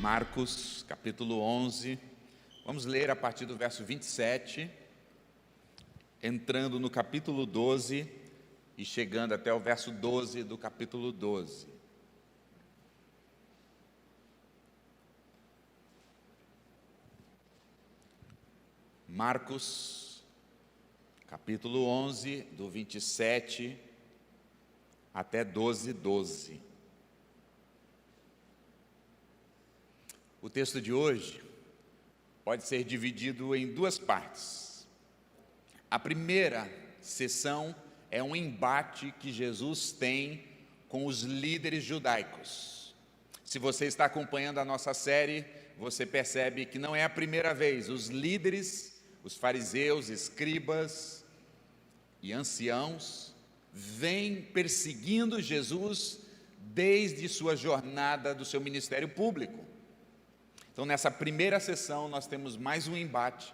Marcos, capítulo 11, vamos ler a partir do verso 27, entrando no capítulo 12 e chegando até o verso 12 do capítulo 12. Marcos, capítulo 11, do 27 até 12:12. O texto de hoje pode ser dividido em duas partes. A primeira sessão é um embate que Jesus tem com os líderes judaicos. Se você está acompanhando a nossa série, você percebe que não é a primeira vez. Os líderes, os fariseus, escribas e anciãos vêm perseguindo Jesus desde sua jornada do seu ministério público. Então, nessa primeira sessão, nós temos mais um embate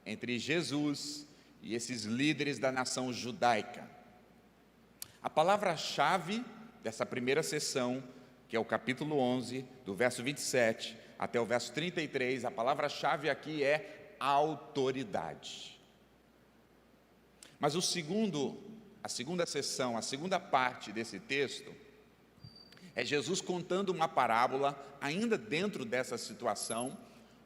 entre Jesus e esses líderes da nação judaica. A palavra-chave dessa primeira sessão, que é o capítulo 11, do verso 27 até o verso 33, a palavra-chave aqui é autoridade. Mas a segunda sessão, a segunda parte desse texto, é Jesus contando uma parábola, ainda dentro dessa situação,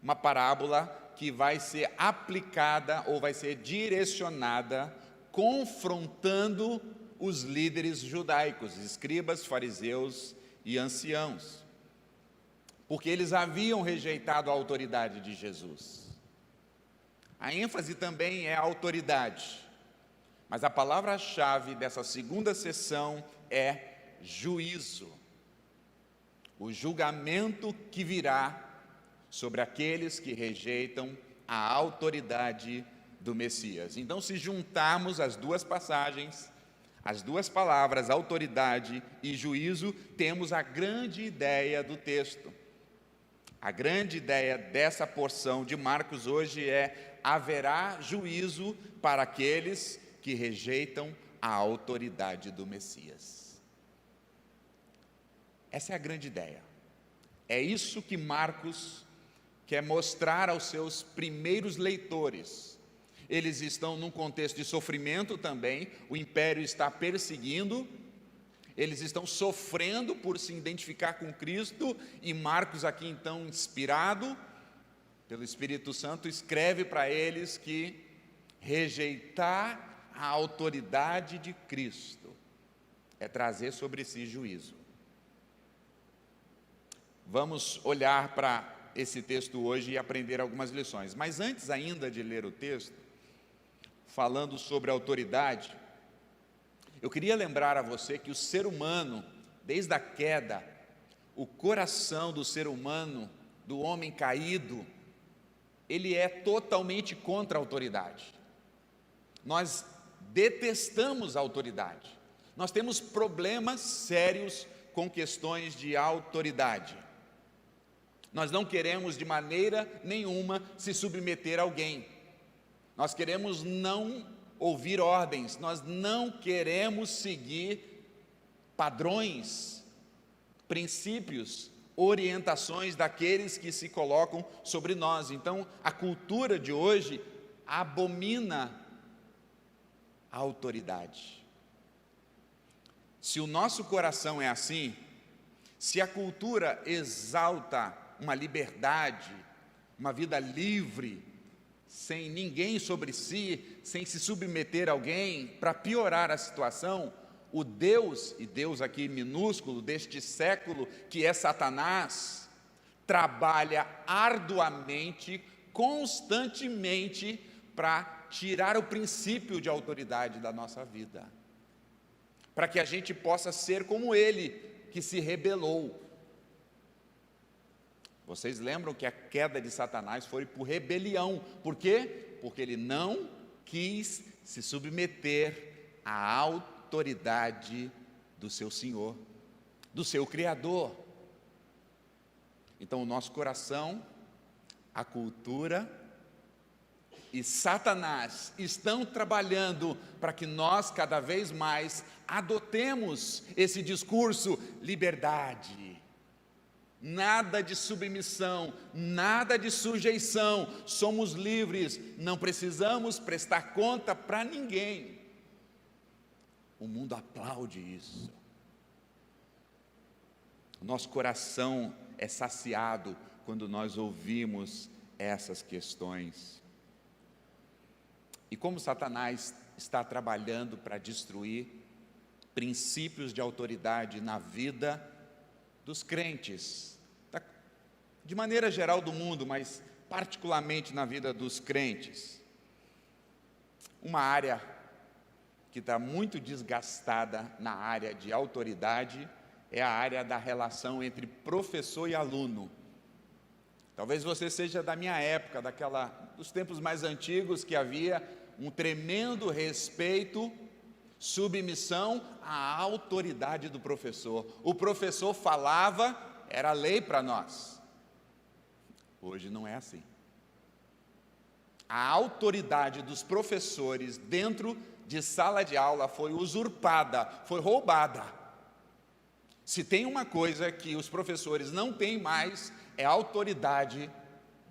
uma parábola que vai ser aplicada ou vai ser direcionada, confrontando os líderes judaicos, escribas, fariseus e anciãos, porque eles haviam rejeitado a autoridade de Jesus. A ênfase também é a autoridade, mas a palavra-chave dessa segunda sessão é juízo. O julgamento que virá sobre aqueles que rejeitam a autoridade do Messias. Então, se juntarmos as duas passagens, as duas palavras, autoridade e juízo, temos a grande ideia do texto. A grande ideia dessa porção de Marcos hoje é: haverá juízo para aqueles que rejeitam a autoridade do Messias. Essa é a grande ideia. É isso que Marcos quer mostrar aos seus primeiros leitores. Eles estão num contexto de sofrimento também, o império está perseguindo, eles estão sofrendo por se identificar com Cristo, e Marcos aqui então, inspirado pelo Espírito Santo, escreve para eles que rejeitar a autoridade de Cristo é trazer sobre si juízo. Vamos olhar para esse texto hoje e aprender algumas lições. Mas antes ainda de ler o texto, falando sobre autoridade, eu queria lembrar a você que o ser humano, desde a queda, o coração do ser humano, do homem caído, ele é totalmente contra a autoridade. Nós detestamos a autoridade. Nós temos problemas sérios com questões de autoridade. Nós não queremos de maneira nenhuma se submeter a alguém. Nós queremos não ouvir ordens, nós não queremos seguir padrões, princípios, orientações daqueles que se colocam sobre nós. Então, a cultura de hoje abomina a autoridade. Se o nosso coração é assim, se a cultura exalta uma liberdade, uma vida livre, sem ninguém sobre si, sem se submeter a alguém, para piorar a situação, o Deus, e Deus aqui minúsculo, deste século, que é Satanás, trabalha arduamente, constantemente, para tirar o princípio de autoridade da nossa vida, para que a gente possa ser como ele, que se rebelou. Vocês lembram que a queda de Satanás foi por rebelião. Por quê? Porque ele não quis se submeter à autoridade do seu Senhor, do seu Criador. Então o nosso coração a cultura e Satanás estão trabalhando para que nós cada vez mais adotemos esse discurso: liberdade, nada de submissão, nada de sujeição, somos livres, não precisamos prestar conta para ninguém. O mundo aplaude isso. Nosso coração é saciado quando nós ouvimos essas questões. E como Satanás está trabalhando para destruir princípios de autoridade na vida dos crentes, de maneira geral do mundo, mas particularmente na vida dos crentes. Uma área que está muito desgastada na área de autoridade é a área da relação entre professor e aluno. Talvez você seja da minha época, dos tempos mais antigos, que havia um tremendo respeito, submissão à autoridade do professor. O professor falava, era lei para nós. Hoje não é assim. A autoridade dos professores dentro de sala de aula foi usurpada, foi roubada. Se tem uma coisa que os professores não têm mais, é autoridade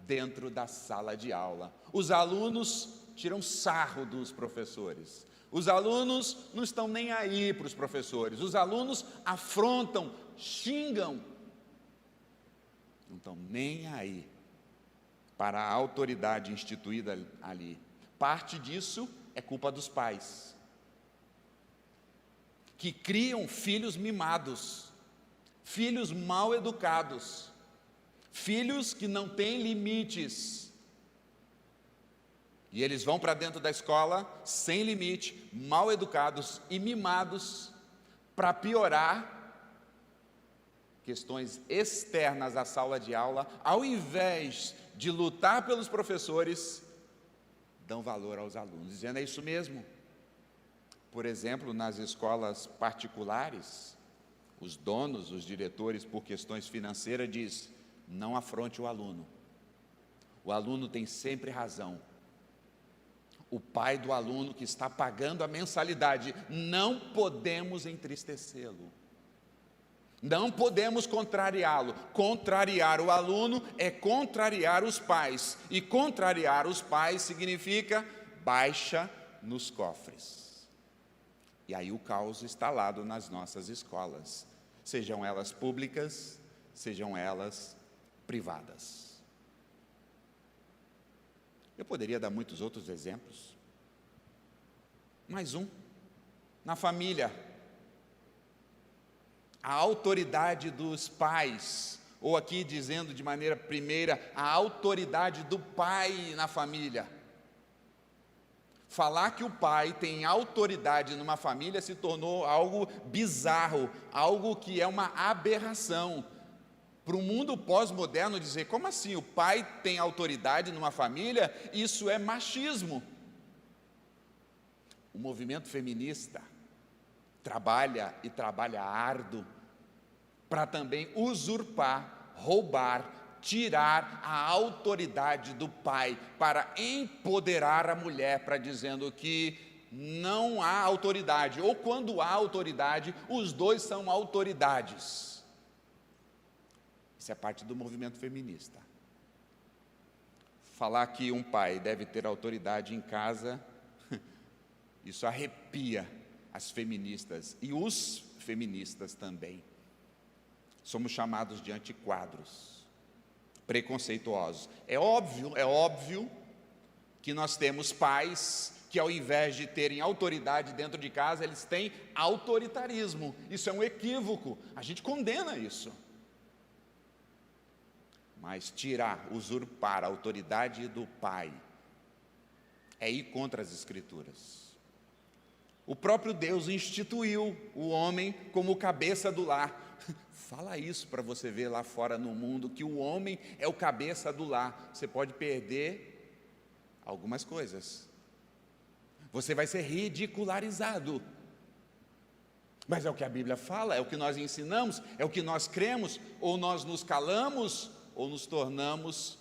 dentro da sala de aula. Os alunos tiram sarro dos professores. Os alunos não estão nem aí para os professores. Os alunos afrontam, xingam. Não estão nem aí para a autoridade instituída ali. Parte disso é culpa dos pais, que criam filhos mimados, filhos mal educados, filhos que não têm limites. E eles vão para dentro da escola sem limite, mal educados e mimados, para piorar questões externas à sala de aula, ao invés de lutar pelos professores, dão valor aos alunos, dizendo: é isso mesmo. Por exemplo, nas escolas particulares, os donos, os diretores, por questões financeiras, diz: não afronte o aluno. O aluno tem sempre razão. O pai do aluno que está pagando a mensalidade, não podemos entristecê-lo. Não podemos contrariá-lo. Contrariar o aluno é contrariar os pais. E contrariar os pais significa baixa nos cofres. E aí o caos instalado nas nossas escolas, sejam elas públicas, sejam elas privadas. Eu poderia dar muitos outros exemplos. Mais um. Na família, a autoridade dos pais, ou aqui dizendo de maneira primeira, a autoridade do pai na família. Falar que o pai tem autoridade numa família se tornou algo bizarro, algo que é uma aberração. Para o mundo pós-moderno dizer: como assim, o pai tem autoridade numa família? Isso é machismo. O movimento feminista trabalha e trabalha árduo para também usurpar, roubar, tirar a autoridade do pai, para empoderar a mulher, para dizendo que não há autoridade, ou quando há autoridade, os dois são autoridades. Isso é parte do movimento feminista. Falar que um pai deve ter autoridade em casa, isso arrepia as feministas e os feministas também. Somos chamados de antiquadros, preconceituosos. É óbvio que nós temos pais que, ao invés de terem autoridade dentro de casa, eles têm autoritarismo. Isso é um equívoco, a gente condena isso. Mas tirar, usurpar a autoridade do pai é ir contra as Escrituras. O próprio Deus instituiu o homem como cabeça do lar. Fala isso para você ver lá fora no mundo, que o homem é o cabeça do lar. Você pode perder algumas coisas. Você vai ser ridicularizado. Mas é o que a Bíblia fala, é o que nós ensinamos, é o que nós cremos, ou nós nos calamos, ou nos tornamos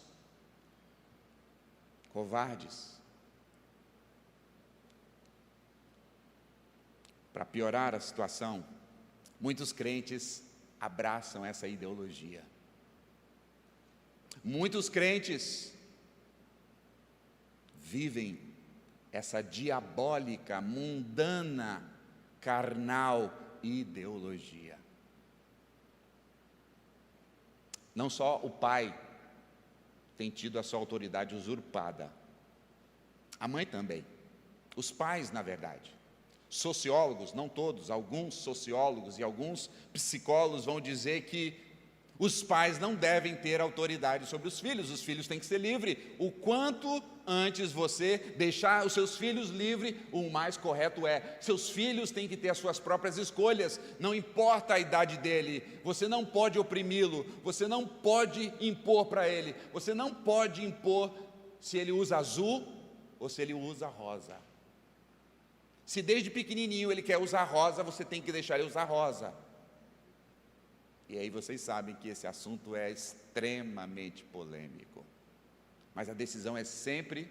covardes. Para piorar a situação, muitos crentes abraçam essa ideologia. Muitos crentes vivem essa diabólica, mundana, carnal ideologia. Não só o pai tem tido a sua autoridade usurpada, a mãe também, os pais, na verdade. Sociólogos, não todos, alguns sociólogos e alguns psicólogos vão dizer que os pais não devem ter autoridade sobre os filhos têm que ser livres. O quanto antes você deixar os seus filhos livres, o mais correto é. Seus filhos têm que ter as suas próprias escolhas, não importa a idade dele, você não pode oprimi-lo, você não pode impor para ele, você não pode impor se ele usa azul ou se ele usa rosa. Se desde pequenininho ele quer usar rosa, você tem que deixar ele usar rosa. E aí vocês sabem que esse assunto é extremamente polêmico. Mas a decisão é sempre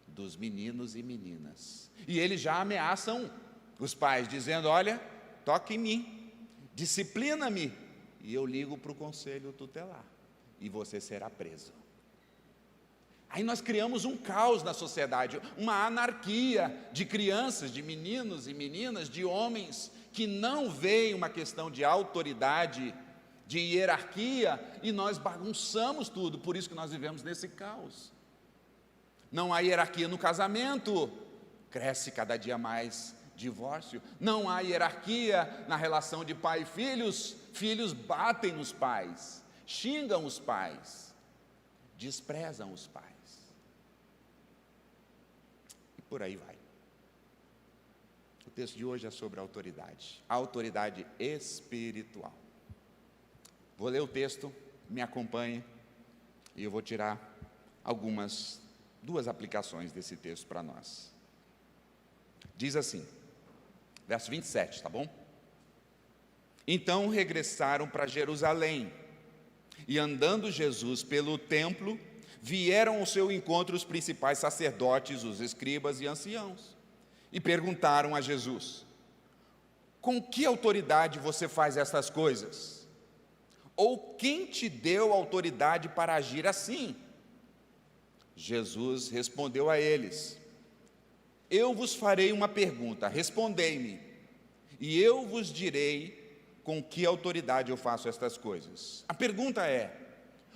dos meninos e meninas. E eles já ameaçam os pais, dizendo: olha, toque em mim, disciplina-me, e eu ligo para o conselho tutelar, e você será preso. Aí nós criamos um caos na sociedade, uma anarquia de crianças, de meninos e meninas, de homens que não veem uma questão de autoridade, de hierarquia, e nós bagunçamos tudo, por isso que nós vivemos nesse caos. Não há hierarquia no casamento, cresce cada dia mais divórcio. Não há hierarquia na relação de pai e filhos, filhos batem nos pais, xingam os pais, desprezam os pais. E por aí vai. O texto de hoje é sobre a autoridade espiritual. Vou ler o texto, me acompanhe, e eu vou tirar duas aplicações desse texto para nós. Diz assim, verso 27, tá bom? Então regressaram para Jerusalém, e andando Jesus pelo templo, vieram ao seu encontro os principais sacerdotes, os escribas e anciãos, e perguntaram a Jesus: com que autoridade você faz essas coisas? Ou quem te deu autoridade para agir assim? Jesus respondeu a eles: eu vos farei uma pergunta, respondei-me, e eu vos direi com que autoridade eu faço estas coisas. A pergunta é: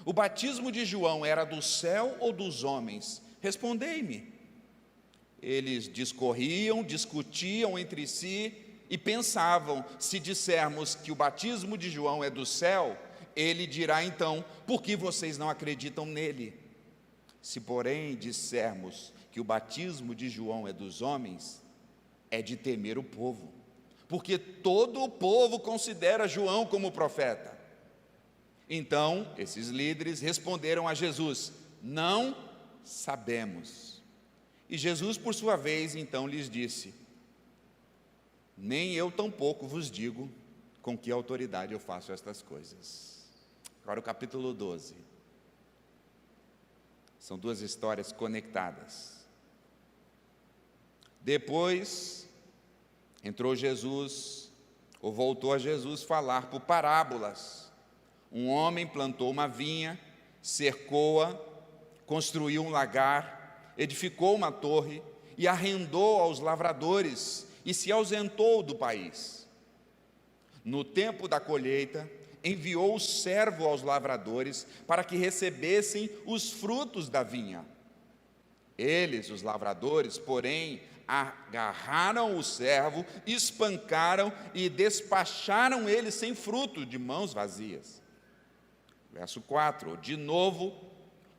o batismo de João era do céu ou dos homens? Respondei-me. Eles discorriam, discutiam entre si e pensavam: se dissermos que o batismo de João é do céu, ele dirá então: por que vocês não acreditam nele? Se porém dissermos que o batismo de João é dos homens, é de temer o povo, porque todo o povo considera João como profeta. Então, esses líderes responderam a Jesus: não sabemos. E Jesus, por sua vez, então lhes disse: nem eu tampouco vos digo com que autoridade eu faço estas coisas. Agora o capítulo 12. São duas histórias conectadas. Depois, entrou Jesus, ou voltou a Jesus falar por parábolas. Um homem plantou uma vinha, cercou-a, construiu um lagar, edificou uma torre e arrendou aos lavradores e se ausentou do país. No tempo da colheita, enviou o servo aos lavradores para que recebessem os frutos da vinha. Eles, os lavradores, porém, agarraram o servo, espancaram e despacharam ele sem fruto, de mãos vazias. Verso 4, de novo,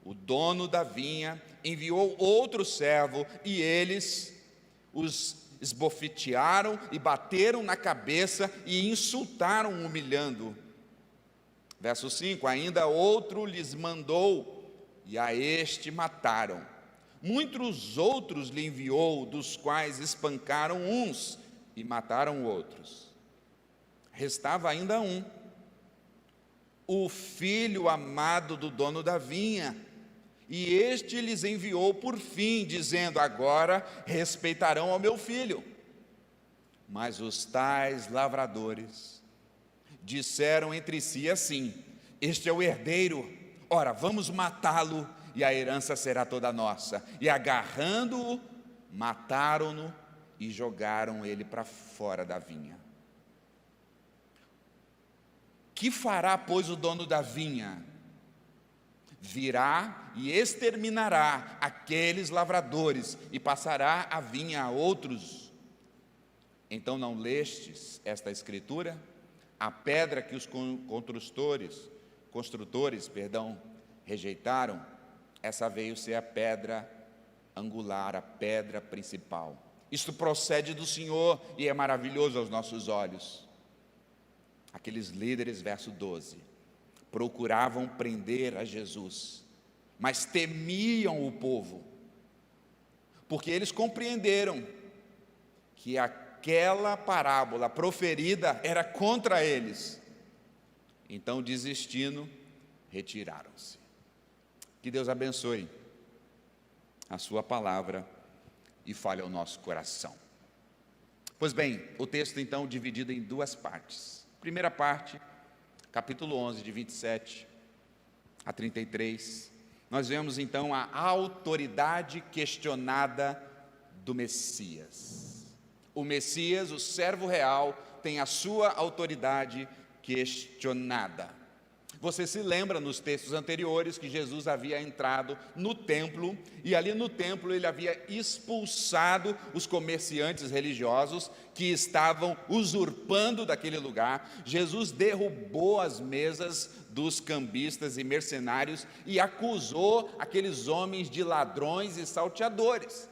o dono da vinha enviou outro servo e eles os esbofetearam e bateram na cabeça e insultaram, humilhando. Verso 5, ainda outro lhes mandou e a este mataram. Muitos outros lhe enviou, dos quais espancaram uns e mataram outros. Restava ainda um, o filho amado do dono da vinha. E este lhes enviou por fim, dizendo: agora respeitarão ao meu filho. Mas os tais lavradores disseram entre si assim: este é o herdeiro, ora, vamos matá-lo, e a herança será toda nossa. E agarrando-o, mataram-no e jogaram ele para fora da vinha. Que fará, pois, o dono da vinha? Virá e exterminará aqueles lavradores e passará a vinha a outros. Então não lestes esta escritura? A pedra que os construtores, rejeitaram, essa veio ser a pedra angular, a pedra principal. Isto procede do Senhor e é maravilhoso aos nossos olhos. Aqueles líderes, verso 12, procuravam prender a Jesus, mas temiam o povo, porque eles compreenderam que aquela parábola proferida era contra eles. Então, desistindo, retiraram-se. Que Deus abençoe a sua palavra e fale ao nosso coração. Pois bem, o texto então dividido em duas partes. Primeira parte, capítulo 11, de 27 a 33, nós vemos então a autoridade questionada do Messias. O Messias, o servo real, tem a sua autoridade questionada. Você se lembra nos textos anteriores que Jesus havia entrado no templo, e ali no templo ele havia expulsado os comerciantes religiosos que estavam usurpando daquele lugar. Jesus derrubou as mesas dos cambistas e mercenários e acusou aqueles homens de ladrões e salteadores.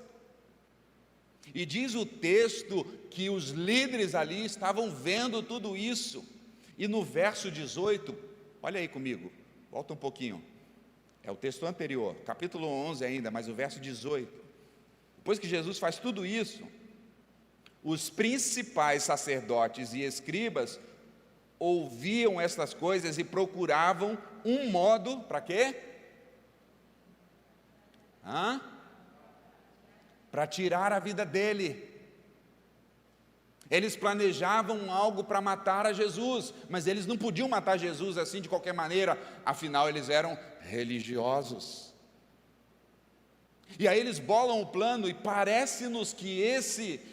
E diz o texto que os líderes ali estavam vendo tudo isso, e no verso 18, olha aí comigo, volta um pouquinho, é o texto anterior, capítulo 11 ainda, mas o verso 18, depois que Jesus faz tudo isso, os principais sacerdotes e escribas ouviam estas coisas e procuravam um modo, para quê? Para tirar a vida dele. Eles planejavam algo para matar a Jesus, mas eles não podiam matar Jesus assim de qualquer maneira, afinal eles eram religiosos. E aí eles bolam o plano, e parece-nos que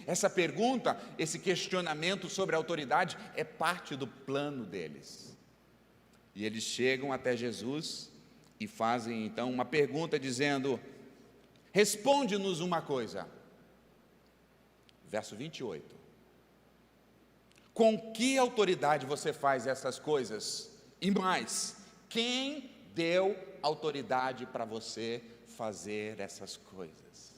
essa pergunta, esse questionamento sobre a autoridade é parte do plano deles. E eles chegam até Jesus e fazem então uma pergunta dizendo: responde-nos uma coisa. Verso 28. Com que autoridade você faz essas coisas? E mais, quem deu autoridade para você fazer essas coisas?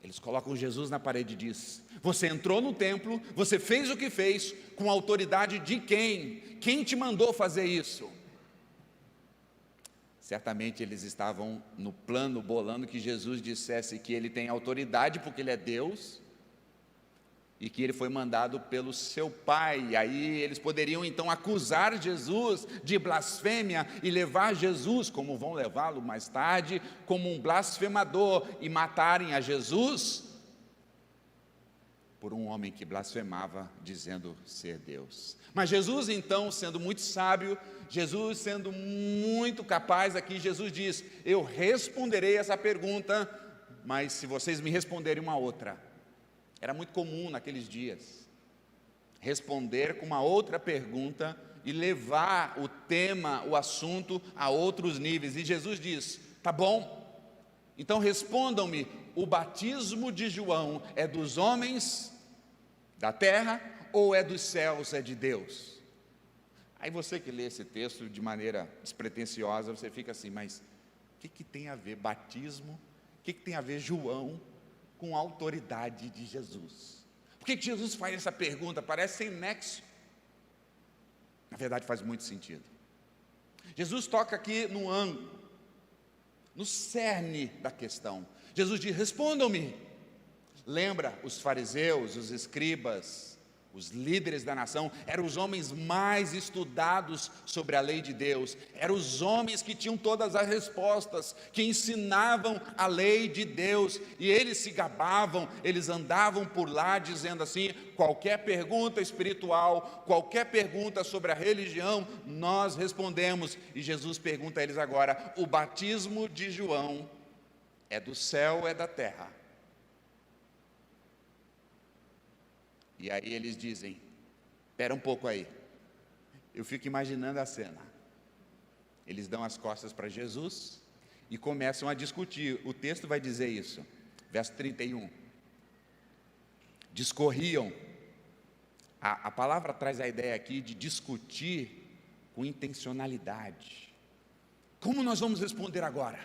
Eles colocam Jesus na parede e diz: você entrou no templo, você fez o que fez, com a autoridade de quem? Quem te mandou fazer isso? Certamente eles estavam no plano, bolando que Jesus dissesse que ele tem autoridade porque ele é Deus, e que ele foi mandado pelo seu pai. E aí eles poderiam então acusar Jesus de blasfêmia e levar Jesus, como vão levá-lo mais tarde, como um blasfemador, e matarem a Jesus por um homem que blasfemava dizendo ser Deus. Mas Jesus então, sendo muito sábio, Jesus sendo muito capaz aqui, Jesus diz: eu responderei essa pergunta, mas se vocês me responderem uma outra. Era muito comum naqueles dias responder com uma outra pergunta e levar o tema, o assunto a outros níveis. E Jesus diz: tá bom, então respondam-me, o batismo de João é dos homens da terra ou é dos céus, é de Deus? Aí você que lê esse texto de maneira despretensiosa, você fica assim: mas o que tem a ver batismo, o que tem a ver João com a autoridade de Jesus? Por que Jesus faz essa pergunta? Parece sem nexo. Na verdade faz muito sentido. Jesus toca aqui no ângulo, no cerne da questão. Jesus diz: respondam-me. Lembra os fariseus, os escribas, Os líderes da nação eram os homens mais estudados sobre a lei de Deus, eram os homens que tinham todas as respostas, que ensinavam a lei de Deus, e eles se gabavam, eles andavam por lá dizendo assim: qualquer pergunta espiritual, qualquer pergunta sobre a religião, nós respondemos. E Jesus pergunta a eles agora: o batismo de João é do céu ou é da terra? E aí eles dizem: espera um pouco aí. Eu fico imaginando a cena. Eles dão as costas para Jesus e começam a discutir. O texto vai dizer isso, verso 31. Discorriam. A palavra traz a ideia aqui de discutir com intencionalidade. Como nós vamos responder agora?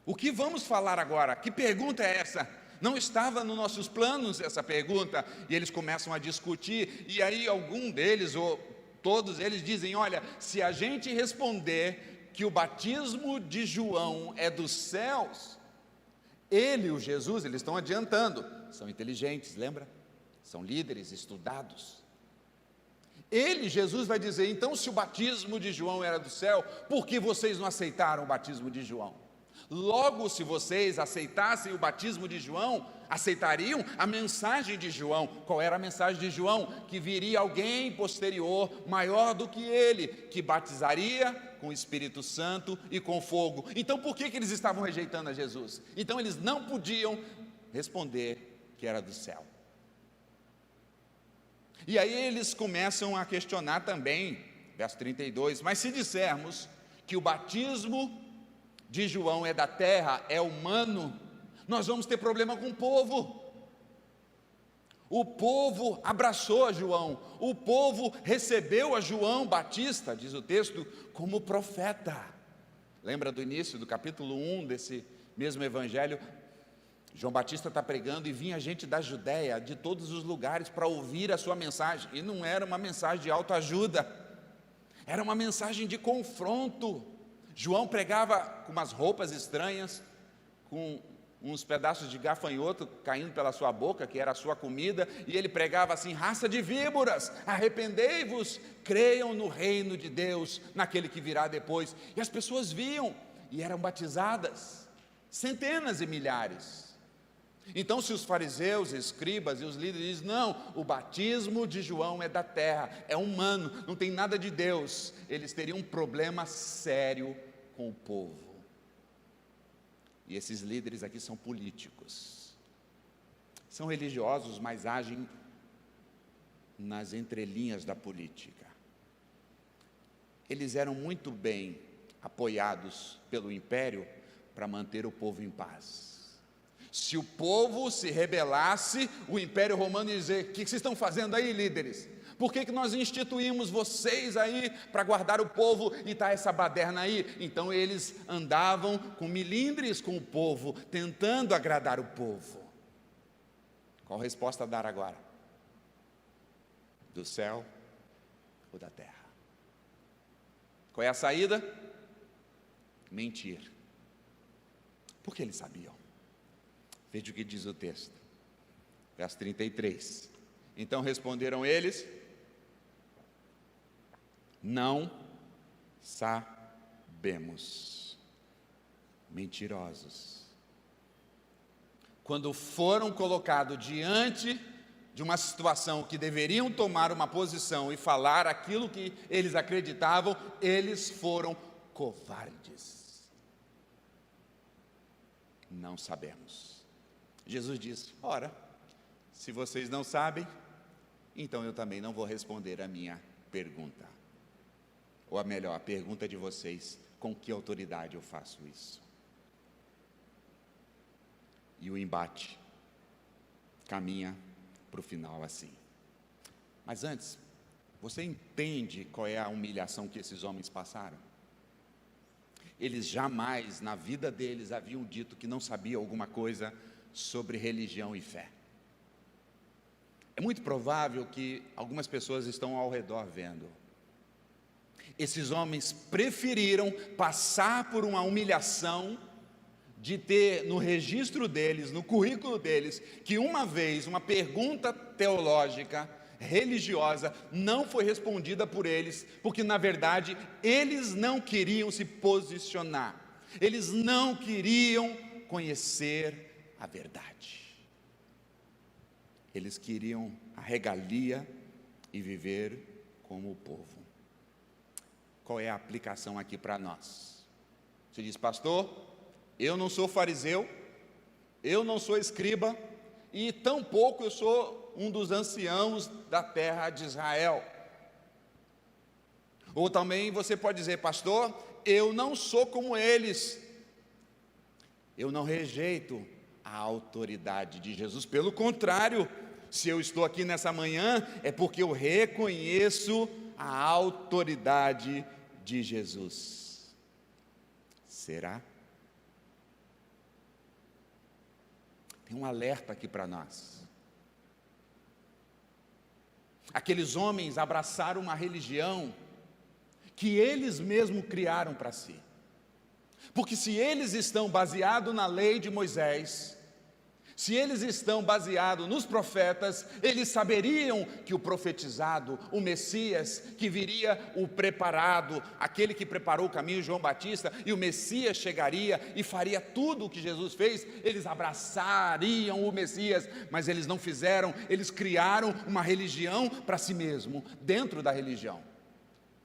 O que vamos falar agora? Que pergunta é essa? Não estava nos nossos planos essa pergunta, e eles começam a discutir, e aí algum deles, ou todos eles dizem: olha, se a gente responder que o batismo de João é dos céus, ele, o Jesus, eles estão adiantando, são inteligentes, lembra? São líderes, estudados. Ele, Jesus, vai dizer: então se o batismo de João era do céu, por que vocês não aceitaram o batismo de João? Logo, se vocês aceitassem o batismo de João, aceitariam a mensagem de João. Qual era a mensagem de João? Que viria alguém posterior, maior do que ele, que batizaria com o Espírito Santo e com fogo. Então por que eles estavam rejeitando a Jesus? Então eles não podiam responder que era do céu. E aí eles começam a questionar também, verso 32, mas se dissermos que o batismo de João é da terra, é humano, nós vamos ter problema com o povo. O povo abraçou a João, o povo recebeu a João Batista, diz o texto, como profeta. Lembra do início do capítulo 1 desse mesmo evangelho? João Batista está pregando e vinha gente da Judéia, de todos os lugares, para ouvir a sua mensagem, e não era uma mensagem de autoajuda, era uma mensagem de confronto. João pregava com umas roupas estranhas, com uns pedaços de gafanhoto caindo pela sua boca, que era a sua comida, e ele pregava assim: raça de víboras, arrependei-vos, creiam no reino de Deus, naquele que virá depois. E as pessoas viam e eram batizadas, centenas e milhares. Então, se os fariseus, escribas e os líderes dizem: não, o batismo de João é da terra, é humano, não tem nada de Deus, eles teriam um problema sério com o povo. E esses líderes aqui são políticos, são religiosos, mas agem nas entrelinhas da política. Eles eram muito bem apoiados pelo império para manter o povo em paz. Se o povo se rebelasse, o Império Romano ia dizer: o que vocês estão fazendo aí, líderes? Por que nós instituímos vocês aí para guardar o povo e está essa baderna aí? Então eles andavam com milindres com o povo, tentando agradar o povo. Qual resposta dar agora? Do céu ou da terra? Qual é a saída? Mentir. Porque eles sabiam. Veja o que diz o texto, verso 33. Então responderam eles: não sabemos. Mentirosos. Quando foram colocados diante de uma situação que deveriam tomar uma posição e falar aquilo que eles acreditavam, eles foram covardes. Não sabemos. Jesus diz: ora, se vocês não sabem, então eu também não vou responder a minha pergunta. Ou a melhor, a pergunta de vocês: com que autoridade eu faço isso? E o embate caminha para o final assim. Mas antes, você entende qual é a humilhação que esses homens passaram? Eles jamais, na vida deles, haviam dito que não sabiam alguma coisa sobre religião e fé. É muito provável que algumas pessoas estão ao redor vendo. Esses homens preferiram passar por uma humilhação de ter no registro deles, no currículo deles, que uma vez uma pergunta teológica, religiosa, não foi respondida por eles, porque na verdade eles não queriam se posicionar, eles não queriam conhecer a verdade, eles queriam a regalia e viver como o povo. Qual é a aplicação aqui para nós? Você diz: pastor, eu não sou fariseu, eu não sou escriba, e tampouco eu sou um dos anciãos da terra de Israel. Ou também você pode dizer: pastor, eu não sou como eles, eu não rejeito a autoridade de Jesus, pelo contrário, se eu estou aqui nessa manhã, é porque eu reconheço a autoridade de Jesus. Será? Tem um alerta aqui para nós. Aqueles homens abraçaram uma religião que eles mesmos criaram para si. Porque se eles estão baseados na lei de Moisés, se eles estão baseados nos profetas, eles saberiam que o profetizado, o Messias, que viria o preparado, aquele que preparou o caminho, João Batista, e o Messias chegaria e faria tudo o que Jesus fez, eles abraçariam o Messias, mas eles não fizeram, eles criaram uma religião para si mesmo, dentro da religião.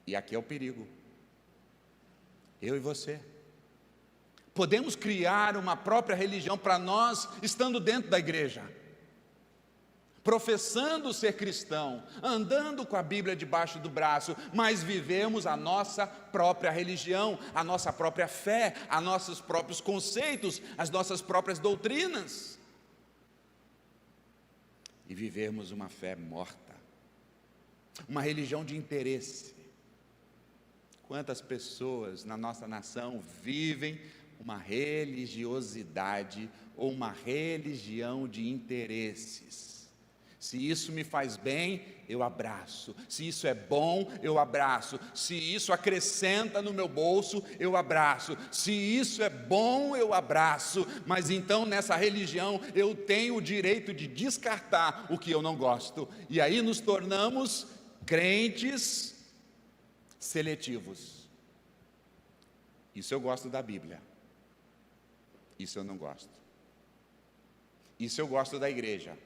E aqui é o perigo. Eu e você podemos criar uma própria religião para nós, estando dentro da igreja, professando ser cristão, andando com a Bíblia debaixo do braço, mas vivemos a nossa própria religião, a nossa própria fé, os nossos próprios conceitos, as nossas próprias doutrinas, e vivermos uma fé morta, uma religião de interesse. Quantas pessoas na nossa nação vivem uma religiosidade ou uma religião de interesses? Se isso me faz bem, eu abraço. Se isso é bom, eu abraço. Se isso acrescenta no meu bolso, eu abraço. Se isso é bom, eu abraço. Mas então nessa religião eu tenho o direito de descartar o que eu não gosto. E aí nos tornamos crentes seletivos. Isso eu gosto da Bíblia. Isso eu não gosto. Isso eu gosto da igreja.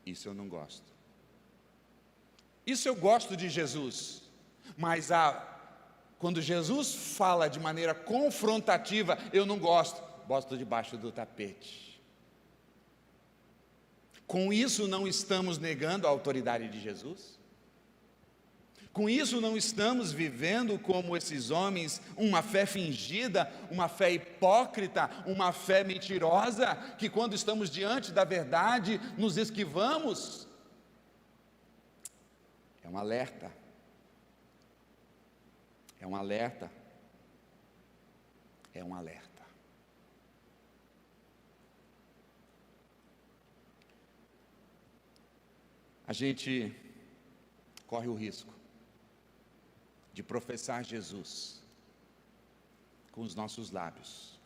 Isso eu não gosto. Isso eu gosto de Jesus. Mas quando Jesus fala de maneira confrontativa, eu não gosto. Boto debaixo do tapete. Com isso não estamos negando a autoridade de Jesus? Com isso não estamos vivendo como esses homens, uma fé fingida, uma fé hipócrita, uma fé mentirosa, que quando estamos diante da verdade, nos esquivamos? É um alerta. É um alerta. É um alerta. A gente corre o risco de professar Jesus com os nossos lábios,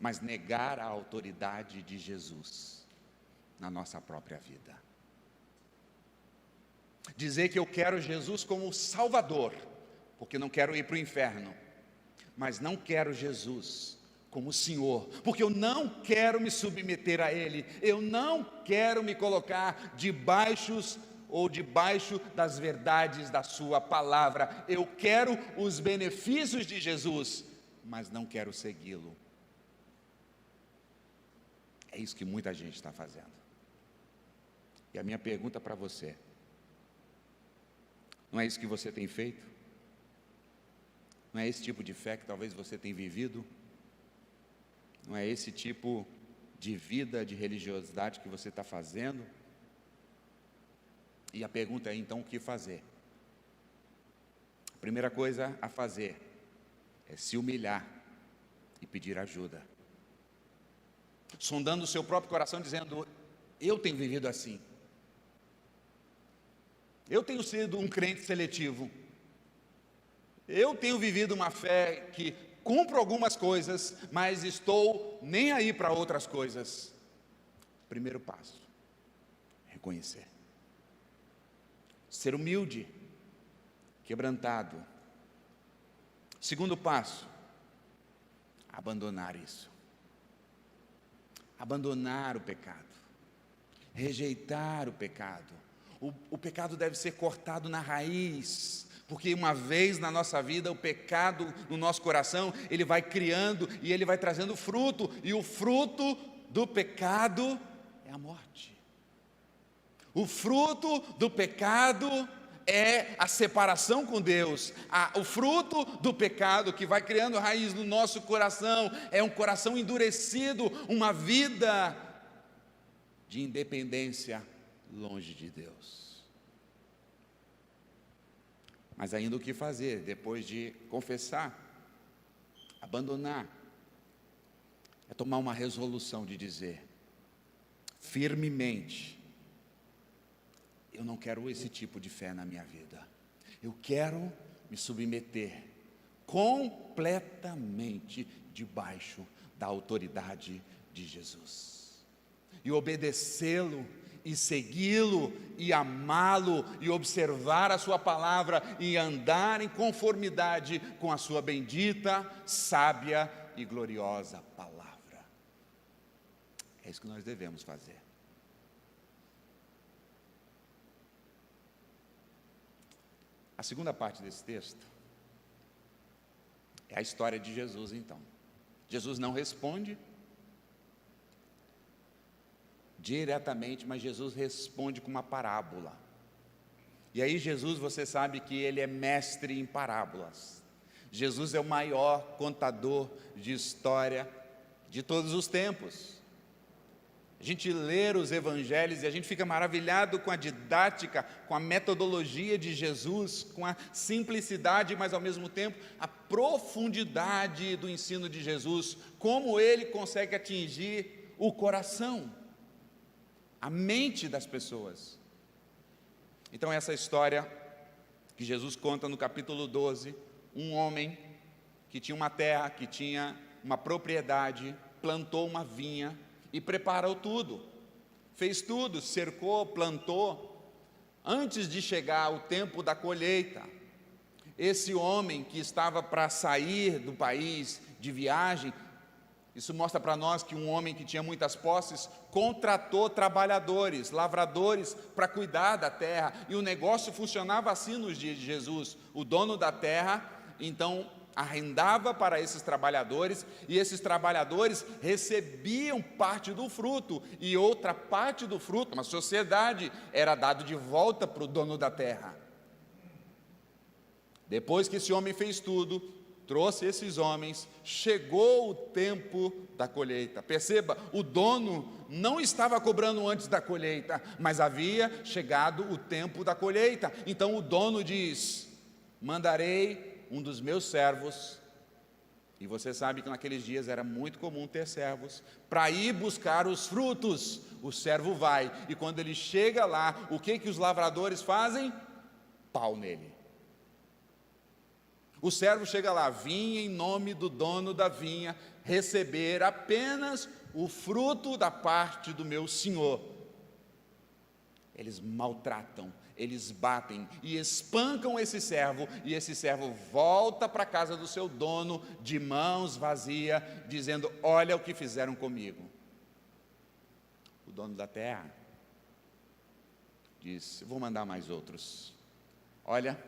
mas negar a autoridade de Jesus na nossa própria vida. Dizer que eu quero Jesus como Salvador, porque não quero ir para o inferno, mas não quero Jesus como Senhor, porque eu não quero me submeter a Ele, eu não quero me colocar debaixo das verdades da sua palavra. Eu quero os benefícios de Jesus, mas não quero segui-lo. É isso que muita gente está fazendo. E a minha pergunta para você: não é isso que você tem feito? Não é esse tipo de fé que talvez você tenha vivido? Não é esse tipo de vida, de religiosidade que você está fazendo? E a pergunta é então: o que fazer? A primeira coisa a fazer é se humilhar e pedir ajuda, sondando o seu próprio coração, dizendo: eu tenho vivido assim, eu tenho sido um crente seletivo, eu tenho vivido uma fé que cumpro algumas coisas, mas estou nem aí para outras coisas. Primeiro passo, reconhecer. Ser humilde, quebrantado. Segundo passo, abandonar isso. Abandonar o pecado. Rejeitar o pecado. O pecado deve ser cortado na raiz, porque uma vez na nossa vida o pecado no nosso coração, ele vai criando e ele vai trazendo fruto, e o fruto do pecado é a morte. O fruto do pecado é a separação com Deus. O fruto do pecado que vai criando raiz no nosso coração é um coração endurecido, uma vida de independência longe de Deus. Mas ainda o que fazer depois de confessar, abandonar? É tomar uma resolução de dizer firmemente: eu não quero esse tipo de fé na minha vida. Eu quero me submeter completamente debaixo da autoridade de Jesus, e obedecê-lo, e segui-lo, e amá-lo, e observar a sua palavra, e andar em conformidade com a sua bendita, sábia e gloriosa palavra. É isso que nós devemos fazer. A segunda parte desse texto é a história de Jesus, então. Jesus não responde diretamente, mas Jesus responde com uma parábola. E aí Jesus, você sabe que ele é mestre em parábolas. Jesus é o maior contador de história de todos os tempos. A gente lê os evangelhos e a gente fica maravilhado com a didática, com a metodologia de Jesus, com a simplicidade, mas ao mesmo tempo a profundidade do ensino de Jesus, como ele consegue atingir o coração, a mente das pessoas. Então essa história que Jesus conta no capítulo 12, um homem que tinha uma terra, que tinha uma propriedade, plantou uma vinha e preparou tudo, fez tudo, cercou, plantou. Antes de chegar o tempo da colheita, esse homem que estava para sair do país de viagem, isso mostra para nós que um homem que tinha muitas posses contratou trabalhadores, lavradores, para cuidar da terra, e o negócio funcionava assim nos dias de Jesus. O dono da terra, então, arrendava para esses trabalhadores, e esses trabalhadores recebiam parte do fruto, e outra parte do fruto, uma sociedade, era dado de volta para o dono da terra. Depois que esse homem fez tudo, trouxe esses homens, chegou o tempo da colheita. Perceba, o dono não estava cobrando antes da colheita, mas havia chegado o tempo da colheita. Então o dono diz: mandarei um dos meus servos, e você sabe que naqueles dias era muito comum ter servos, para ir buscar os frutos. O servo vai, e quando ele chega lá, o que os lavradores fazem? Pau nele. O servo chega lá: vim em nome do dono da vinha receber apenas o fruto da parte do meu senhor. Eles maltratam, eles batem e espancam esse servo, e esse servo volta para a casa do seu dono de mãos vazias, dizendo: olha o que fizeram comigo. O dono da terra diz: vou mandar mais outros. Olha,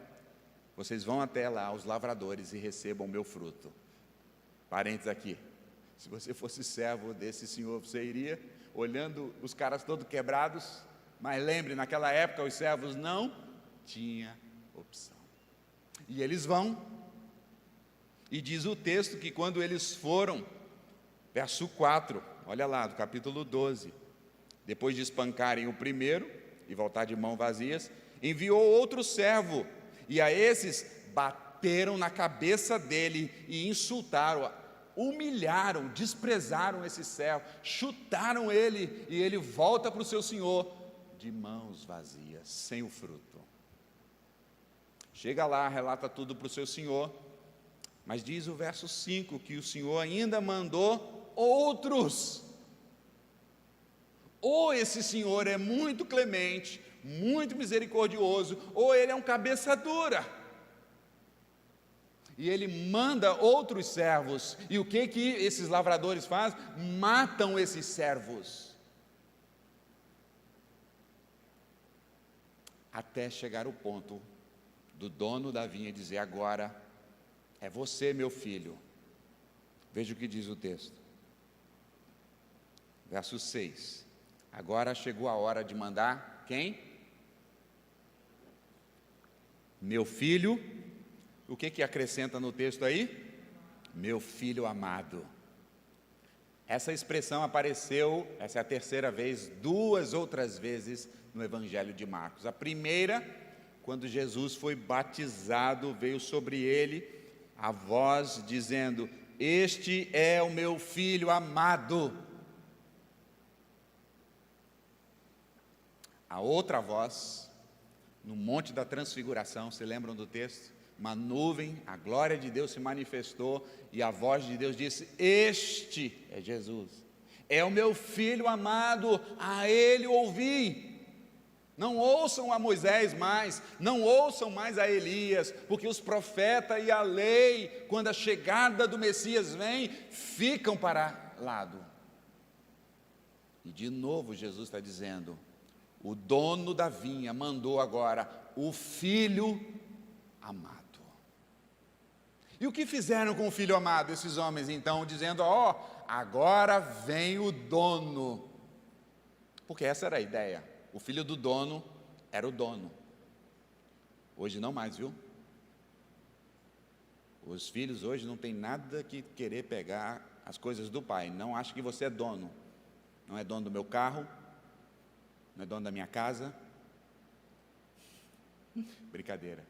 vocês vão até lá, os lavradores, e recebam o meu fruto. Parênteses aqui: se você fosse servo desse senhor, você iria olhando os caras todos quebrados? Mas lembre, naquela época os servos não tinham opção. E eles vão, e diz o texto que quando eles foram, verso 4, olha lá, do capítulo 12, depois de espancarem o primeiro e voltar de mãos vazias, enviou outro servo, e a esses bateram na cabeça dele e insultaram, humilharam, desprezaram esse servo, chutaram ele, e ele volta para o seu senhor de mãos vazias, sem o fruto. Chega lá, relata tudo para o seu senhor, Mas diz o verso 5 que o Senhor ainda mandou outros. Ou esse Senhor é muito clemente, muito misericordioso, ou ele é um cabeça dura. E ele manda outros servos. E o que esses lavradores fazem? Matam esses servos. Até chegar o ponto do dono da vinha dizer: agora é você, meu filho. Veja o que diz o texto. Verso 6. Agora chegou a hora de mandar quem? Meu filho. O que acrescenta no texto aí? Meu filho amado. Essa expressão apareceu, essa é a terceira vez, 2 outras vezes no Evangelho de Marcos. A primeira, quando Jesus foi batizado, veio sobre ele a voz dizendo: este é o meu filho amado. A outra voz, no Monte da Transfiguração, se lembram do texto? Uma nuvem, a glória de Deus se manifestou e a voz de Deus disse: este é Jesus, é o meu filho amado, a ele ouvi. Não ouçam a Moisés mais, não ouçam mais a Elias, porque os profetas e a lei, quando a chegada do Messias vem, ficam para lado. E de novo Jesus está dizendo: o dono da vinha mandou agora o filho amado. E o que fizeram com o filho amado esses homens então, dizendo: agora vem o dono. Porque essa era a ideia. O filho do dono era o dono. Hoje não mais, viu? Os filhos hoje não tem nada que querer pegar as coisas do pai. Não acha que você é dono. Não é dono do meu carro, não é dono da minha casa. Brincadeira.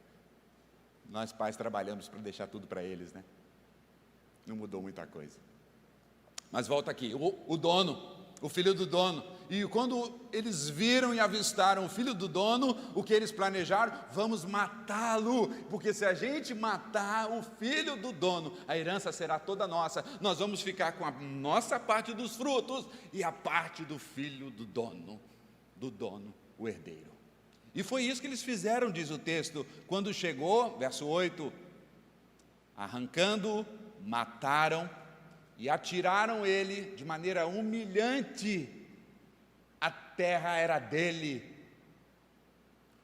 Nós pais trabalhamos para deixar tudo para eles, né? Não mudou muita coisa. Mas volta aqui, o dono, o filho do dono. E quando eles viram e avistaram o filho do dono, o que eles planejaram? Vamos matá-lo, porque se a gente matar o filho do dono, a herança será toda nossa. Nós vamos ficar com a nossa parte dos frutos e a parte do filho do dono, o herdeiro. E foi isso que eles fizeram, diz o texto, quando chegou, verso 8, arrancando, mataram e atiraram ele de maneira humilhante. A terra era dele,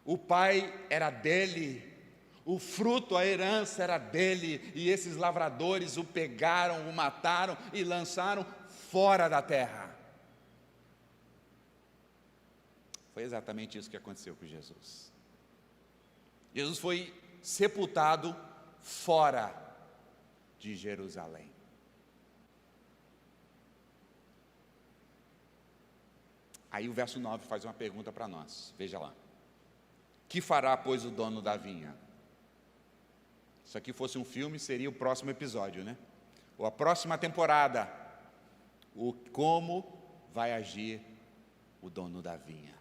o pai era dele, o fruto, a herança era dele, e esses lavradores o pegaram, o mataram e lançaram fora da terra. Foi exatamente isso que aconteceu com Jesus. Jesus foi sepultado fora de Jerusalém. Aí o verso 9 faz uma pergunta para nós, veja lá. Que fará, pois, o dono da vinha? Se aqui fosse um filme, seria o próximo episódio, né? Ou a próxima temporada. Como vai agir o dono da vinha?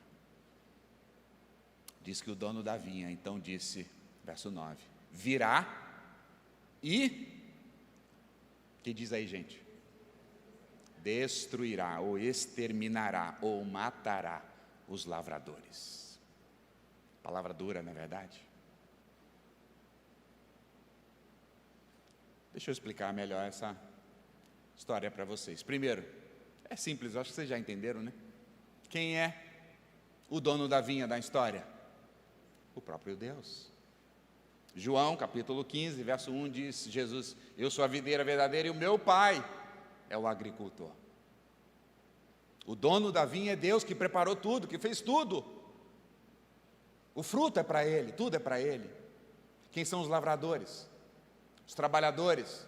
Diz que o dono da vinha, então disse, verso 9, virá e, o que diz aí, gente? Destruirá, ou exterminará, ou matará os lavradores. Palavra dura, não é verdade? Deixa eu explicar melhor essa história para vocês. Primeiro, é simples, acho que vocês já entenderam, né? Quem é o dono da vinha da história? O próprio Deus. João, capítulo 15, verso 1, diz Jesus: eu sou a videira verdadeira e o meu pai é o agricultor. O dono da vinha é Deus, que preparou tudo, que fez tudo. O fruto é para Ele, tudo é para Ele. Quem são os lavradores? Os trabalhadores?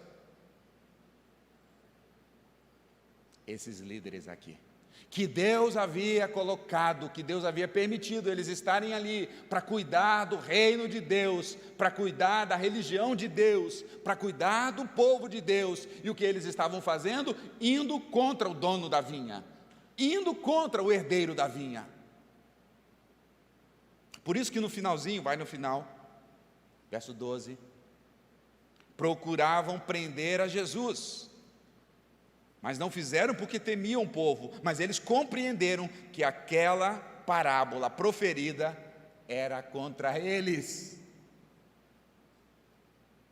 Esses líderes aqui, que Deus havia colocado, que Deus havia permitido eles estarem ali para cuidar do reino de Deus, para cuidar da religião de Deus, para cuidar do povo de Deus. E o que eles estavam fazendo? Indo contra o dono da vinha, indo contra o herdeiro da vinha. Por isso que no finalzinho, vai no final, verso 12, procuravam prender a Jesus, mas não fizeram porque temiam o povo, mas eles compreenderam que aquela parábola proferida era contra eles.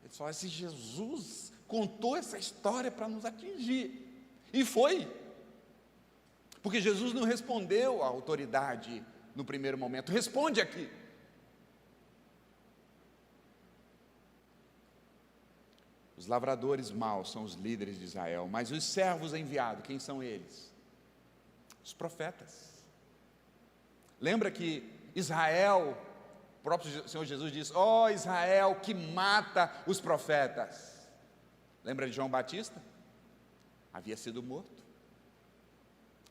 Eles falaram, esse Jesus contou essa história para nos atingir, e foi, porque Jesus não respondeu à autoridade no primeiro momento. Responde aqui. Os lavradores maus são os líderes de Israel, mas os servos enviados, quem são eles? Os profetas. Lembra que Israel, o próprio Senhor Jesus diz, ó Israel que mata os profetas. Lembra de João Batista? Havia sido morto.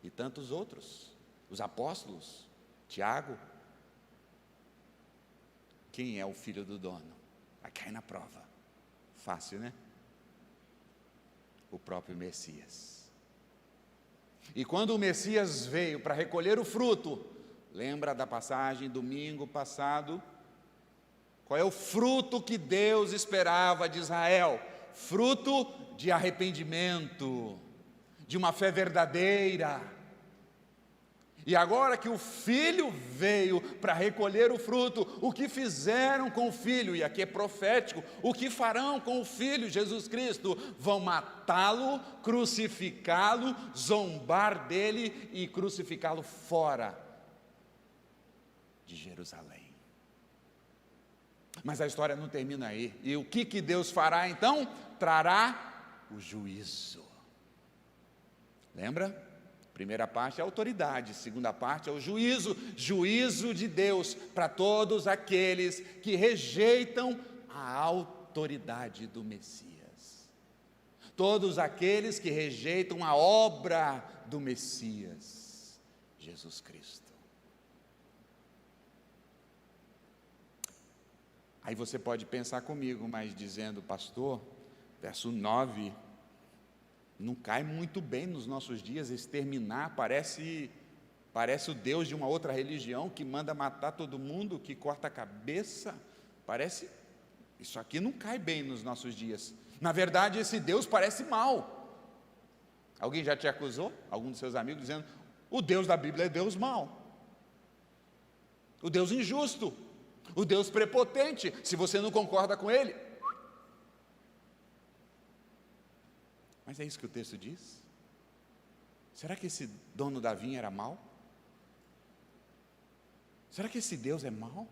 E tantos outros, os apóstolos, Tiago. Quem é o filho do dono? Vai cair na prova. Fácil, né? O próprio Messias. E quando o Messias veio para recolher o fruto, lembra da passagem domingo passado? Qual é o fruto que Deus esperava de Israel? Fruto de arrependimento, de uma fé verdadeira. E agora que o filho veio para recolher o fruto, o que fizeram com o filho, e aqui é profético, o que farão com o filho Jesus Cristo? Vão matá-lo, crucificá-lo, zombar dele e crucificá-lo fora de Jerusalém. Mas a história não termina aí. E o que Deus fará então? Trará o juízo. Lembra? Primeira parte é a autoridade, segunda parte é o juízo, juízo de Deus para todos aqueles que rejeitam a autoridade do Messias, todos aqueles que rejeitam a obra do Messias, Jesus Cristo. Aí você pode pensar comigo, mas dizendo, pastor, verso 9, não cai muito bem nos nossos dias. Exterminar parece o Deus de uma outra religião que manda matar todo mundo, que corta a cabeça. Parece, isso aqui não cai bem nos nossos dias. Na verdade, esse Deus parece mal. Alguém já te acusou? Algum dos seus amigos dizendo, o Deus da Bíblia é Deus mau, o Deus injusto, o Deus prepotente. Se você não concorda com ele, mas é isso que o texto diz? Será que esse dono da vinha era mau? Será que esse Deus é mau?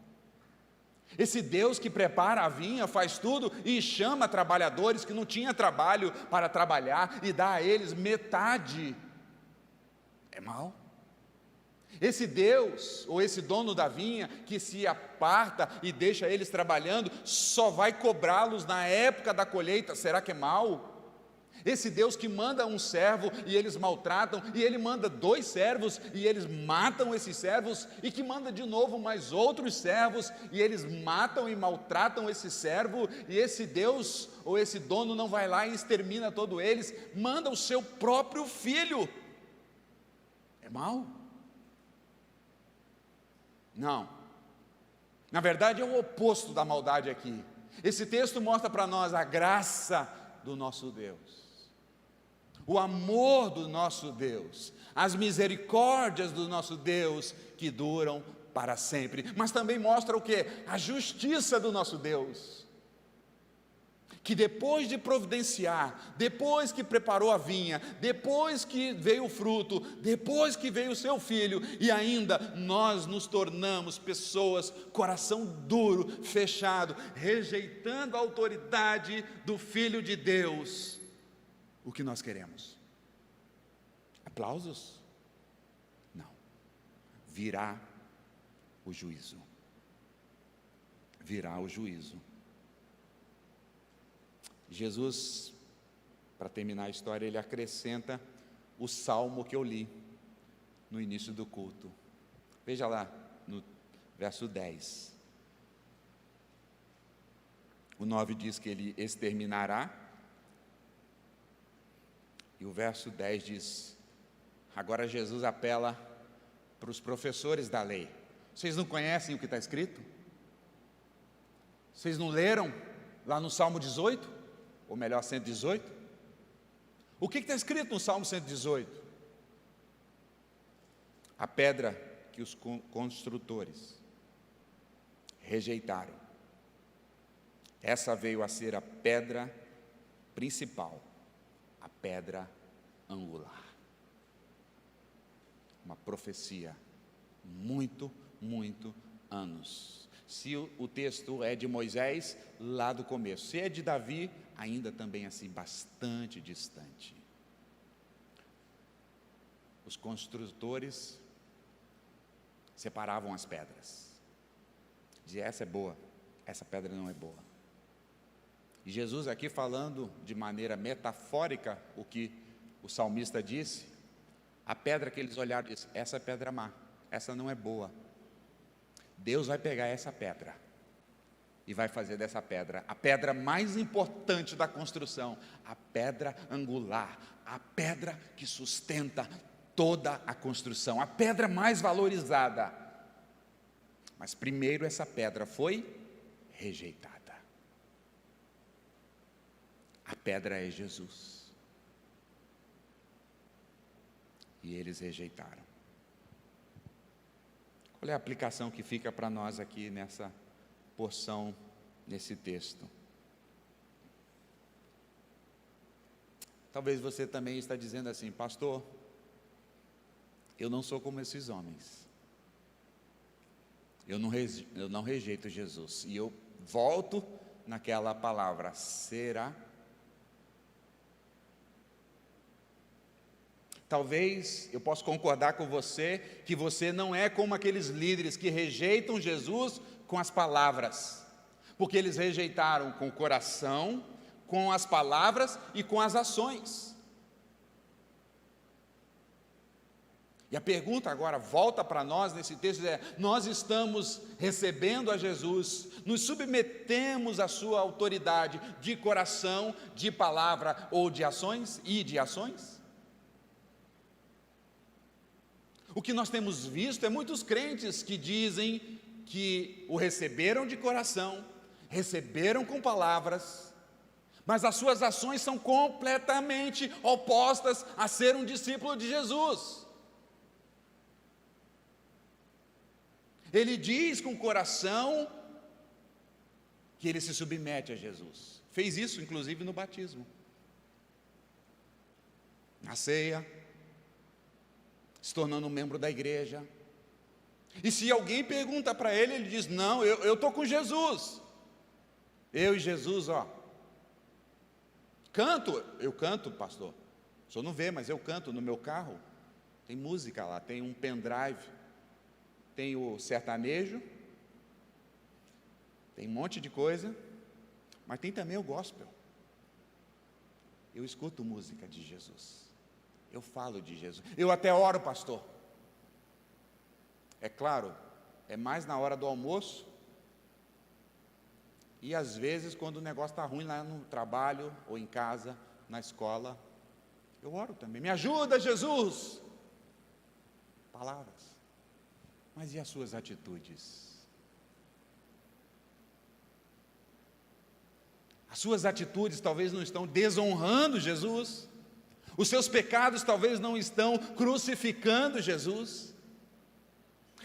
Esse Deus que prepara a vinha, faz tudo e chama trabalhadores que não tinham trabalho para trabalhar e dá a eles metade, é mau? Esse Deus, ou esse dono da vinha, que se aparta e deixa eles trabalhando, só vai cobrá-los na época da colheita, será que é mau? Esse Deus que manda um servo e eles maltratam, e ele manda 2 servos e eles matam esses servos, e que manda de novo mais outros servos e eles matam e maltratam esse servo, e esse Deus ou esse dono não vai lá e extermina todos eles, manda o seu próprio filho. É mau? Não. Na verdade é o oposto da maldade aqui. Esse texto mostra para nós a graça do nosso Deus, o amor do nosso Deus, as misericórdias do nosso Deus que duram para sempre. Mas também mostra o quê? A justiça do nosso Deus, que depois de providenciar, depois que preparou a vinha, depois que veio o fruto, depois que veio o seu filho, e ainda nós nos tornamos pessoas, coração duro, fechado, rejeitando a autoridade do Filho de Deus, o que nós queremos? Aplausos? Não. Virá o juízo. Virá o juízo. Jesus, para terminar a história, ele acrescenta o salmo que eu li no início do culto. Veja lá, no verso 10. O 9 diz que ele exterminará, e o verso 10 diz, agora Jesus apela para os professores da lei. Vocês não conhecem o que está escrito? Vocês não leram lá no Salmo 18? ou melhor, 118? O que está escrito no Salmo 118? A pedra que os construtores rejeitaram, essa veio a ser a pedra principal, a pedra angular. Uma profecia, muito anos. Se o texto é de Moisés, lá do começo. Se é de Davi, ainda também assim, bastante distante. Os construtores separavam as pedras. Dizia, essa é boa, essa pedra não é boa. E Jesus aqui falando de maneira metafórica o que o salmista disse, a pedra que eles olharam e disseram, essa é pedra má, essa não é boa. Deus vai pegar essa pedra e vai fazer dessa pedra a pedra mais importante da construção, a pedra angular, a pedra que sustenta toda a construção, a pedra mais valorizada. Mas primeiro essa pedra foi rejeitada. A pedra é Jesus. E eles rejeitaram. Qual é a aplicação que fica para nós aqui nessa porção, nesse texto? Talvez você também está dizendo assim, pastor, eu não sou como esses homens. Eu não rejeito Jesus. E eu volto naquela palavra, será? Talvez eu possa concordar com você, que você não é como aqueles líderes que rejeitam Jesus com as palavras, porque eles rejeitaram com o coração, com as palavras e com as ações. E a pergunta agora volta para nós nesse texto, nós estamos recebendo a Jesus, nos submetemos à sua autoridade de coração, de palavra ou de ações e de ações? O que nós temos visto é muitos crentes que dizem que o receberam de coração, receberam com palavras, mas as suas ações são completamente opostas a ser um discípulo de Jesus. Ele diz com o coração que ele se submete a Jesus. Fez isso, inclusive, no batismo, na ceia, se tornando um membro da igreja. E se alguém pergunta para ele, ele diz, não, eu estou com Jesus. Eu e Jesus, eu canto, pastor. O senhor não vê, mas eu canto no meu carro. Tem música lá, tem um pendrive, tem o sertanejo, tem um monte de coisa, mas tem também o gospel. Eu escuto música de Jesus. Eu falo de Jesus. Eu até oro, pastor. É claro, é mais na hora do almoço. E às vezes quando o negócio está ruim lá no trabalho, ou em casa, na escola, eu oro também. Me ajuda, Jesus! Palavras. Mas e as suas atitudes? As suas atitudes talvez não estão desonrando Jesus. Os seus pecados talvez não estão crucificando Jesus.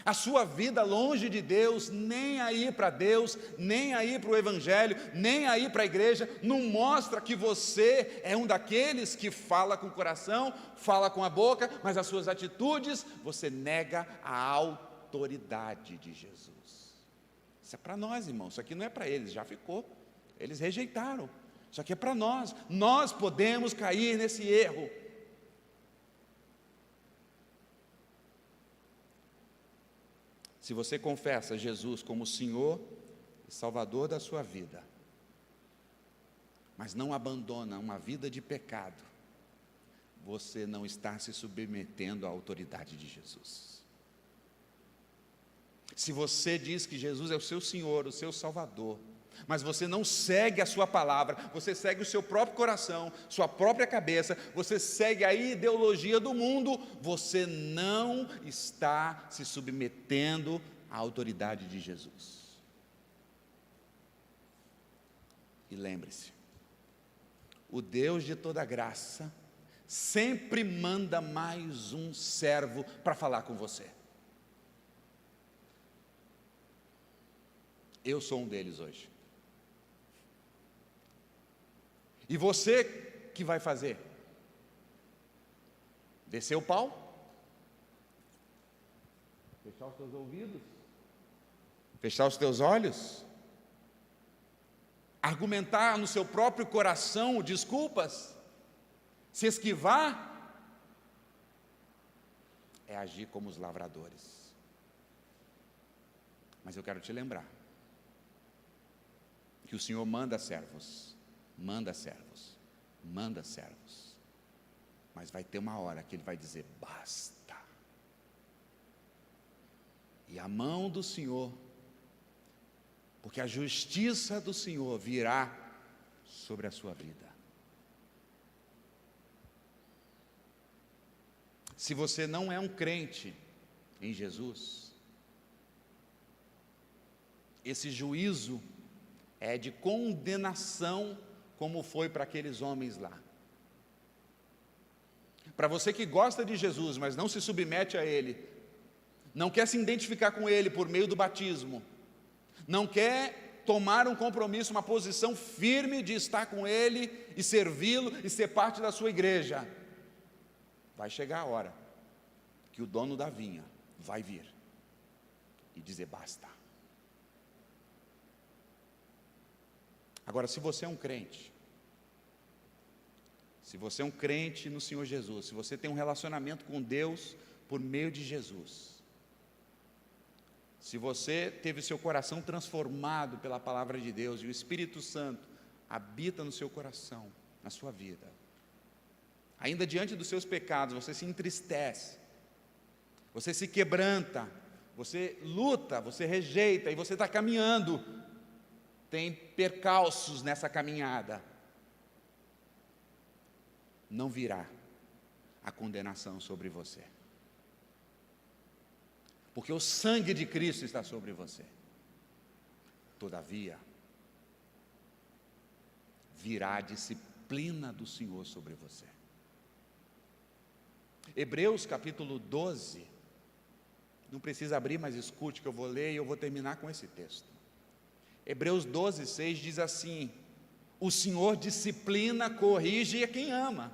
A sua vida longe de Deus, nem aí para Deus, nem aí para o Evangelho, nem aí para a igreja, não mostra que você é um daqueles que fala com o coração, fala com a boca, mas as suas atitudes, você nega a autoridade de Jesus. Isso é para nós, irmãos, isso aqui não é para eles, já ficou, eles rejeitaram. Isso aqui é para nós podemos cair nesse erro. Se você confessa Jesus como Senhor e Salvador da sua vida, mas não abandona uma vida de pecado, você não está se submetendo à autoridade de Jesus. Se você diz que Jesus é o seu Senhor, o seu Salvador, mas você não segue a sua palavra, você segue o seu próprio coração, sua própria cabeça, você segue a ideologia do mundo, você não está se submetendo à autoridade de Jesus. E lembre-se, o Deus de toda graça, sempre manda mais um servo para falar com você. Eu sou um deles hoje. E você que vai fazer? Descer o pau? Fechar os teus ouvidos? Fechar os teus olhos? Argumentar no seu próprio coração desculpas? Se esquivar? É agir como os lavradores. Mas eu quero te lembrar que o Senhor manda servos, manda servos, manda servos. Mas vai ter uma hora que Ele vai dizer: basta. E a mão do Senhor, porque a justiça do Senhor virá sobre a sua vida. Se você não é um crente em Jesus, esse juízo é de condenação, como foi para aqueles homens lá. Para você que gosta de Jesus, mas não se submete a Ele, não quer se identificar com Ele por meio do batismo, não quer tomar um compromisso, uma posição firme de estar com Ele e servi-lo e ser parte da sua igreja, vai chegar a hora que o dono da vinha vai vir e dizer: basta. Agora, se você é um crente, se você é um crente no Senhor Jesus, se você tem um relacionamento com Deus por meio de Jesus, se você teve seu coração transformado pela palavra de Deus e o Espírito Santo habita no seu coração, na sua vida, ainda diante dos seus pecados, você se entristece, você se quebranta, você luta, você rejeita e você está caminhando, tem percalços nessa caminhada, não virá a condenação sobre você, porque o sangue de Cristo está sobre você. Todavia, virá a disciplina do Senhor sobre você. Hebreus capítulo 12, não precisa abrir, mas escute que eu vou ler e eu vou terminar com esse texto. Hebreus 12, 6 diz assim: o Senhor disciplina, corrige a quem ama,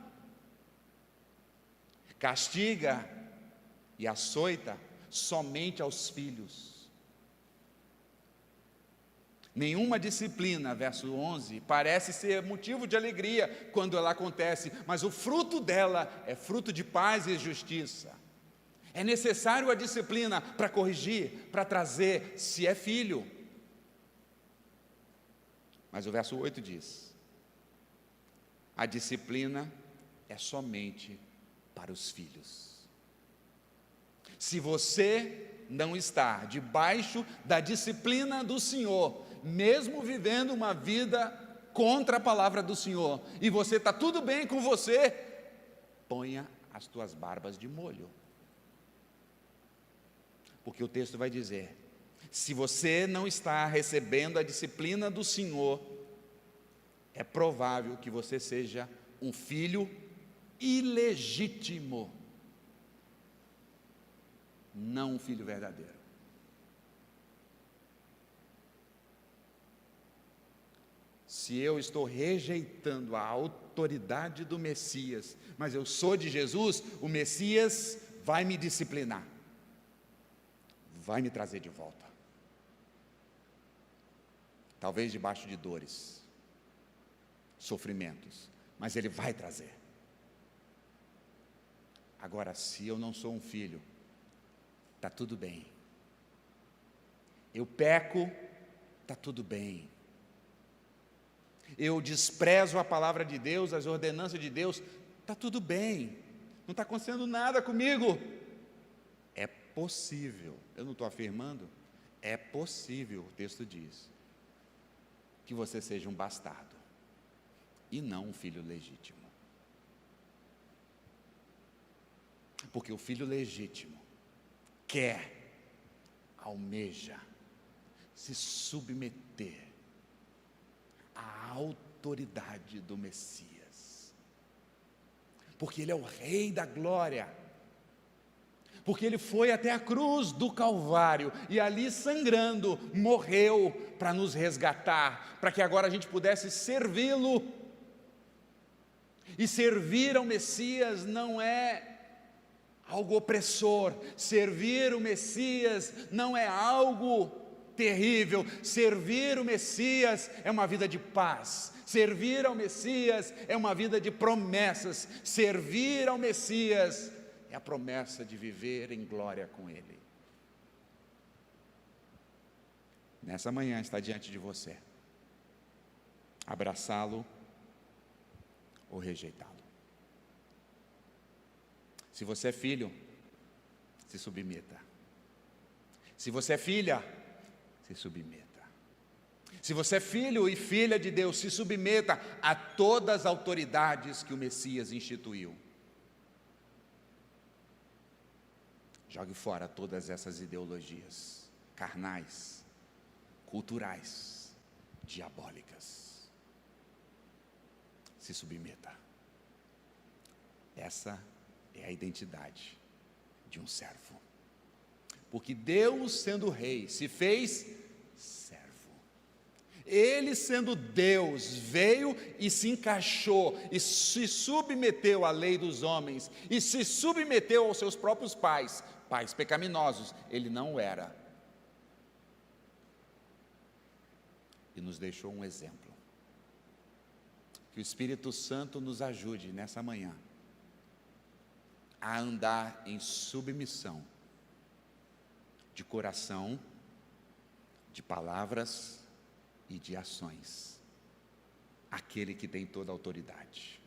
castiga e açoita somente aos filhos. Nenhuma disciplina, verso 11, parece ser motivo de alegria quando ela acontece, mas o fruto dela é fruto de paz e justiça. É necessário a disciplina para corrigir, para trazer, se é filho. Mas o verso 8 diz: a disciplina é somente para os filhos. Se você não está debaixo da disciplina do Senhor, mesmo vivendo uma vida contra a palavra do Senhor, e você está tudo bem com você, ponha as tuas barbas de molho. Porque o texto vai dizer: se você não está recebendo a disciplina do Senhor, é provável que você seja um filho ilegítimo, não um filho verdadeiro. Se eu estou rejeitando a autoridade do Messias, mas eu sou de Jesus, o Messias vai me disciplinar, vai me trazer de volta. Talvez debaixo de dores, sofrimentos, mas Ele vai trazer. Agora, se eu não sou um filho, está tudo bem. Eu peco, está tudo bem. Eu desprezo a palavra de Deus, as ordenanças de Deus, está tudo bem. Não está acontecendo nada comigo. É possível, eu não estou afirmando, é possível, o texto diz, que você seja um bastardo e não um filho legítimo. Porque o filho legítimo quer, almeja, se submeter à autoridade do Messias. porque Ele é o Rei da glória, porque Ele foi até a cruz do Calvário, e ali sangrando, morreu para nos resgatar, para que agora a gente pudesse servi-lo. E servir ao Messias não é algo opressor, servir o Messias não é algo terrível, servir o Messias é uma vida de paz, servir ao Messias é uma vida de promessas, servir ao Messias é a promessa de viver em glória com Ele. Nessa manhã está diante de você, abraçá-lo ou rejeitá-lo. Se você é filho, se submeta. Se você é filha, se submeta. Se você é filho e filha de Deus, se submeta a todas as autoridades que o Messias instituiu. Jogue fora todas essas ideologias carnais, culturais, diabólicas. Se submeta. Essa é a identidade de um servo. Porque Deus, sendo rei, se fez servo. Ele, sendo Deus, veio e se encaixou e se submeteu à lei dos homens e se submeteu aos seus próprios pais pecaminosos. Ele não era. E nos deixou um exemplo. Que o Espírito Santo nos ajude nessa manhã a andar em submissão de coração, de palavras e de ações, aquele que tem toda a autoridade.